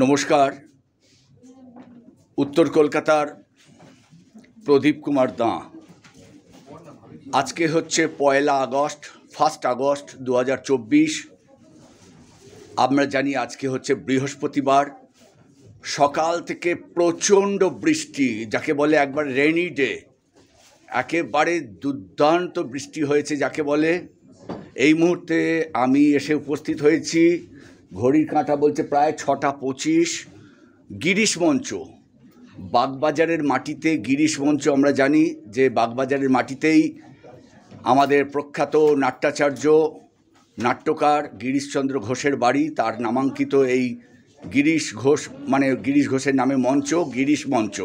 নমস্কার। উত্তর কলকাতার প্রদীপ কুমার দাঁ। আজকে হচ্ছে 1 আগস্ট 2024। আমরা জানি আজকে হচ্ছে বৃহস্পতিবার। সকাল থেকে প্রচণ্ড বৃষ্টি, যাকে বলে একবার রেইনি ডে, একেবারে দুর্দান্ত বৃষ্টি হয়েছে যাকে বলে। এই মুহূর্তে আমি এসে উপস্থিত হয়েছি, ঘড়ির কাঁটা বলছে প্রায় 6:25। গিরিশ মঞ্চ, বাগবাজারের মাটিতে গিরিশ মঞ্চ। আমরা জানি যে বাগবাজারের মাটিতেই আমাদের প্রখ্যাত নাট্যাচার্য নাট্যকার গিরিশচন্দ্র ঘোষের বাড়ি। তার নামাঙ্কিত এই গিরিশ ঘোষ, মানে গিরিশ ঘোষের নামে মঞ্চ, গিরিশ মঞ্চ।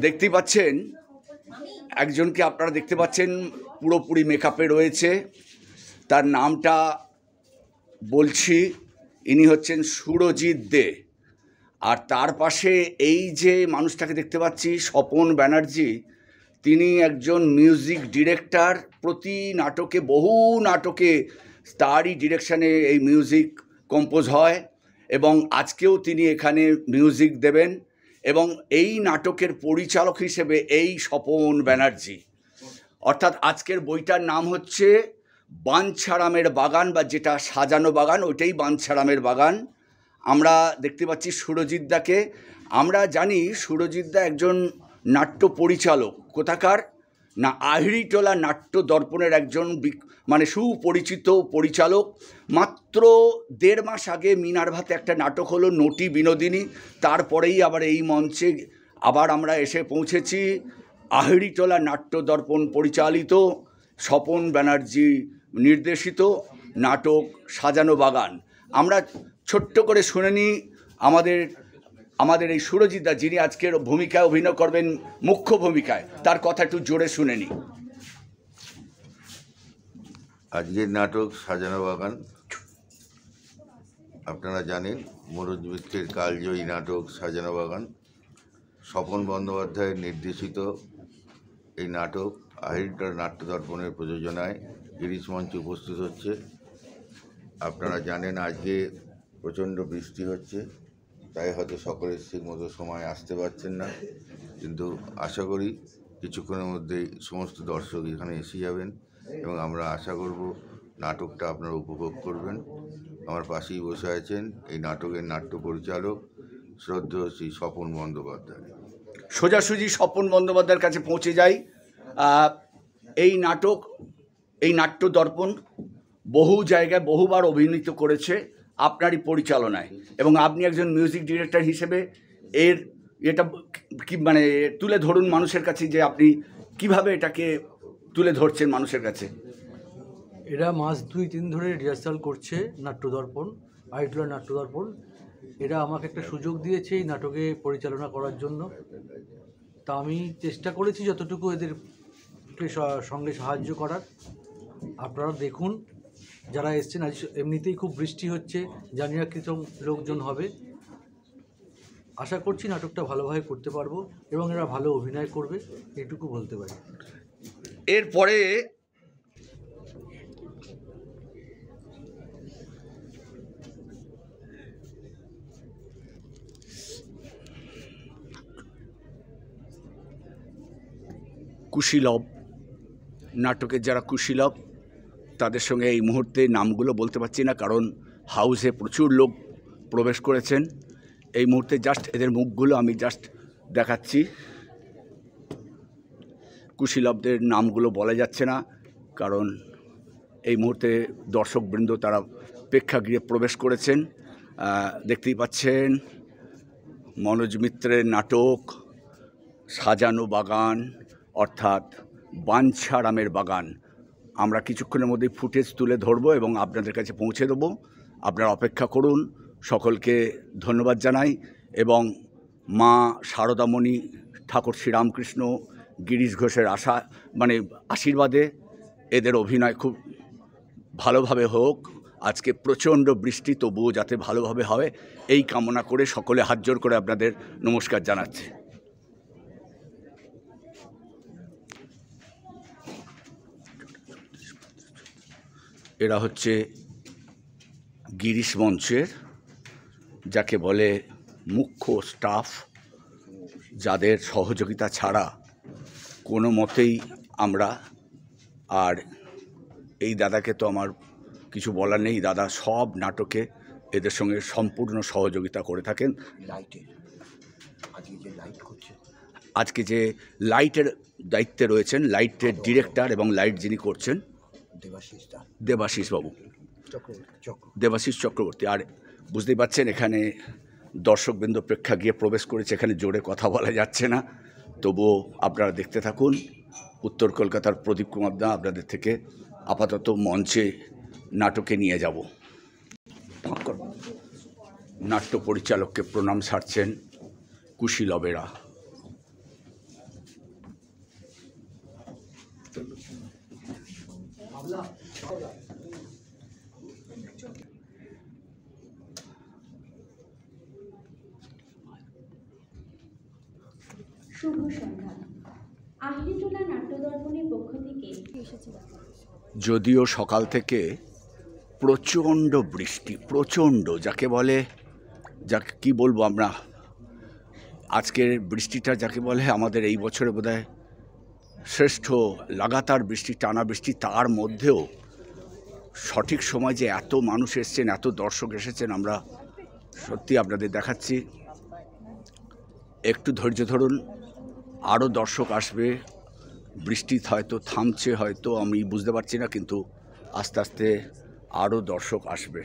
দেখতেই পাচ্ছেন একজনকে, আপনারা দেখতে পাচ্ছেন পুরোপুরি মেকআপে রয়েছে। তার নামটা বলছি, ইনি হচ্ছেন সুরজিৎ দে। আর তার পাশে এই যে মানুষটাকে দেখতে পাচ্ছি, স্বপন ব্যানার্জি, তিনি একজন মিউজিক ডিরেক্টর। প্রতি নাটকে, বহু নাটকে তারই ডিরেকশানে এই মিউজিক কম্পোজ হয়, এবং আজকেও তিনি এখানে মিউজিক দেবেন। এবং এই নাটকের পরিচালক হিসেবে এই স্বপন ব্যানার্জি। অর্থাৎ আজকের বইটার নাম হচ্ছে বাঞ্ছারামের বাগান, বা যেটা সাজানো বাগান, ওইটাই বাঞ্ছারামের বাগান। আমরা দেখতে পাচ্ছি সুরজিৎদাকে। আমরা জানি সুরজিৎদা একজন নাট্য পরিচালক। কোথাকার না, আহিরিটোলা নাট্য দর্পণের একজন মানে সুপরিচিত পরিচালক। মাত্র 1.5 মাস আগে মিনার্ভাতে একটা নাটক হলো, নটি বিনোদিনী। তারপরেই আবার এই মঞ্চে আবার আমরা এসে পৌঁছেছি। আহিরিটোলা নাট্য দর্পণ পরিচালিত, স্বপন ব্যানার্জি নির্দেশিত নাটক সাজানো বাগান। আমরা ছোট্ট করে শুনে নিই আমাদের এই সুরজিৎদা, যিনি আজকের ভূমিকায় অভিনয় করবেন, মুখ্য ভূমিকায়, তার কথা একটু জোরে শুনে নিই। আজকের নাটক সাজানো বাগান। আপনারা জানেন মনোজ মিত্রের কালজয়ী নাটক সাজানো বাগান। স্বপন বন্দ্যোপাধ্যায়ের নির্দেশিত এই নাটক আহিরিটোলা নাট্য দর্পণের প্রযোজনায় গিরিশ মঞ্চে উপস্থিত হচ্ছে। আপনারা জানেন আজকে প্রচণ্ড বৃষ্টি হচ্ছে, তাই হয়তো সকলের ঠিক মতো সময় আসতে পারছেন না, কিন্তু আশা করি কিছুক্ষণের মধ্যেই সমস্ত দর্শক এখানে এসে যাবেন, এবং আমরা আশা করব নাটকটা আপনারা উপভোগ করবেন। আমার পাশেই বসে আছেন এই নাটকের নাট্য পরিচালক শ্রদ্ধেয় শ্রী স্বপন বন্দ্যোপাধ্যায়। সোজাসুজি স্বপন বন্দ্যোপাধ্যায়ের কাছে পৌঁছে যাই। এই নাটক, এই নাট্য দর্পণ বহু জায়গায় বহুবার অভিনীত করেছে আপনারই পরিচালনায়, এবং আপনি একজন মিউজিক ডিরেক্টর হিসেবে এটা কি মানে তুলে ধরুন মানুষের কাছে, যে আপনি কিভাবে এটাকে তুলে ধরছেন মানুষের কাছে। এরা মাস 2-3 ধরে রিহার্সাল করছে নাট্যদর্পণ, আহিরিটোলা নাট্যদর্পণ। এরা আমাকে একটা সুযোগ দিয়েছে এই নাটকে পরিচালনা করার জন্য। তা আমি চেষ্টা করেছি যতটুকু এদেরকে সঙ্গে সাহায্য করার। আপনারা দেখুন, যারা এসছেন, আজ এমনিতেই খুব বৃষ্টি হচ্ছে, জানি না কীরকম লোকজন হবে। আশা করছি নাটকটা ভালোভাবে করতে পারবো, এবং এরা ভালো অভিনয় করবে, এটুকু বলতে পারি। এরপরে কুশীলব, নাটকের যারা কুশীলব, তাদের সঙ্গে এই মুহূর্তে নামগুলো বলতে পারছি না, কারণ হাউসে প্রচুর লোক প্রবেশ করেছেন। এই মুহূর্তে জাস্ট এদের মুখগুলো আমি জাস্ট দেখাচ্ছি। কুশীলবদের নামগুলো বলা যাচ্ছে না, কারণ এই মুহূর্তে দর্শকবৃন্দ তারা প্রেক্ষাগৃহে প্রবেশ করেছেন। দেখতেই পাচ্ছেন মনোজ মিত্রের নাটক সাজানো বাগান, অর্থাৎ বাঞ্ছারামের বাগান। আমরা কিছুক্ষণের মধ্যেই ফুটেজ তুলে ধরবো এবং আপনাদের কাছে পৌঁছে দেবো। আপনারা অপেক্ষা করুন। সকলকে ধন্যবাদ জানাই, এবং মা শারদামণি, ঠাকুর শ্রীরামকৃষ্ণ, গিরিশ ঘোষের আশীর্বাদে এদের অভিনয় খুব ভালোভাবে হোক। আজকে প্রচণ্ড বৃষ্টি, তবুও যাতে ভালোভাবে হয় এই কামনা করে সকলে হাত জোড় করে আপনাদের নমস্কার জানাচ্ছি। এরা হচ্ছে গিরিশ মঞ্চের, যাকে বলে মুখ্য স্টাফ, যাদের সহযোগিতা ছাড়া কোনো মতেই আমরা, আর এই দাদাকে তো আমার কিছু বলার নেই, দাদা সব নাটকে এদের সঙ্গে সম্পূর্ণ সহযোগিতা করে থাকেন। আজকে যে লাইটের দায়িত্বে রয়েছেন, লাইটের ডিরেক্টর এবং লাইট যিনি করছেন দেবাশিস বাবু, দেবাশিস চক্রবর্তী। আর বুঝতেই পারছেন এখানে দর্শকবৃন্দ প্রেক্ষাগৃহে প্রবেশ করেছে, এখানে জোরে কথা বলা যাচ্ছে না, তবুও আপনারা দেখতে থাকুন। উত্তর কলকাতার প্রদীপ কুমার দা আপনাদের থেকে আপাতত মঞ্চে নাটকে নিয়ে যাব। নাট্য পরিচালককে প্রণাম সারছেন কুশীলবেরা। শুভ সন্ধ্যা। আহিরিটোলা নাট্যদর্পণের পক্ষ থেকে যদিও সকাল থেকে প্রচণ্ড বৃষ্টি, প্রচণ্ড, যাকে বলে, যাকে কি বলবো আমরা, আজকের বৃষ্টিটা যাকে বলে আমাদের এই বছরে বোধহয় শ্রেষ্ঠ লাগাতার বৃষ্টি, টানা বৃষ্টি, তার মধ্যেও সঠিক সময় যে এত মানুষ এসছেন, এত দর্শক এসেছেন, আমরা সত্যি আপনাদের দেখাচ্ছি। একটু ধৈর্য ধরুন, আরও দর্শক আসবে। বৃষ্টি হয়তো থামছে, হয়তো আমি বুঝতে পারছি না, কিন্তু আস্তে আস্তে আরও দর্শক আসবে।